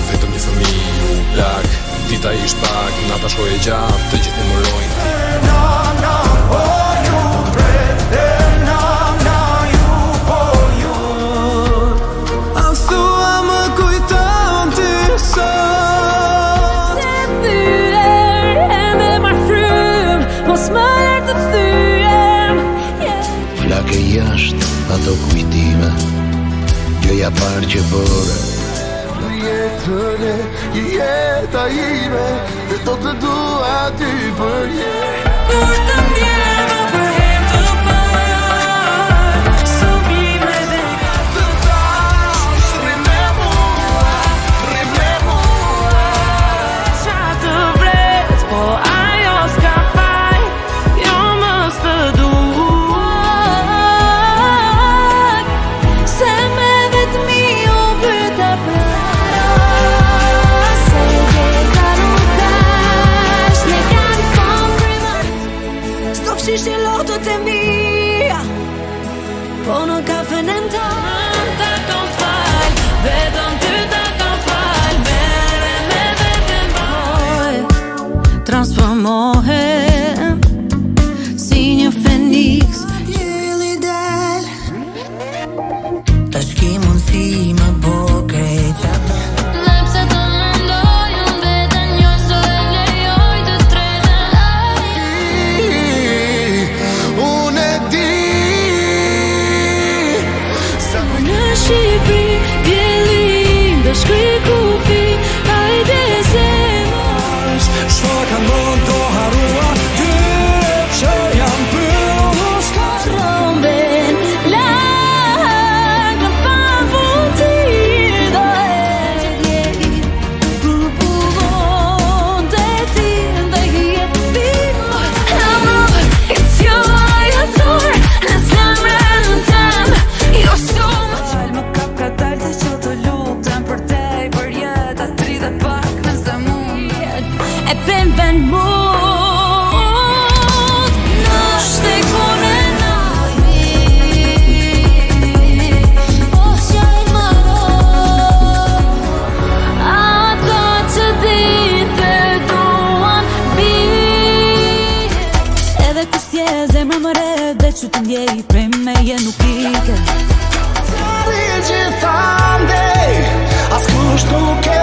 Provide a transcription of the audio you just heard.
Vetëm një fëmijë u plak. Dita ish pak, nata shkoj e gjap, të gjithë një mërojnë. Asua më kujton ty sot. Se thyer e me marrë frym, mos më erë të thyem. Flake jashtë ato kujtime, gjëja parë që bërë. Jeta ime, dhe do të dua ty për jetë. Kur të ndjeva për herë të parë, subime dhe të thash, rime mua. qa të vret, po ajo s'ka faj, jo mos të duaj. Se me vetëmi u bëta për Shishe lotët e mija, po në kafen e nda. Ta kam fal, vetëm ty ta kam fal, mere me vetëm boj. Transformohem si një Feniks. Jeli del Ta shki mundësi më bo krejt. Lepse të mendoj, unë vetën njoj, so e lejoj të trejten. Unë e di sa Në Shqipëri, bjellim dhe shkri kufi, hajde zemësh. Shfaka mund të harua ty që jam pëllus. Tromben larg në pavullëti do e djegi. Përpullon të ti dhe jetë bimo. It's your door, në zemrën tem. Jo shumë Më kap ka dalë të që të lutem për te, për jetë atri dhe pak nëse mund e pen vend mund në shtekun e nami po qaj maro ato që dite duan bi edhe kësje zemra më red dhe që të ndjej prej meje nuk ike. Tari e gjithandej, as kusht nuk e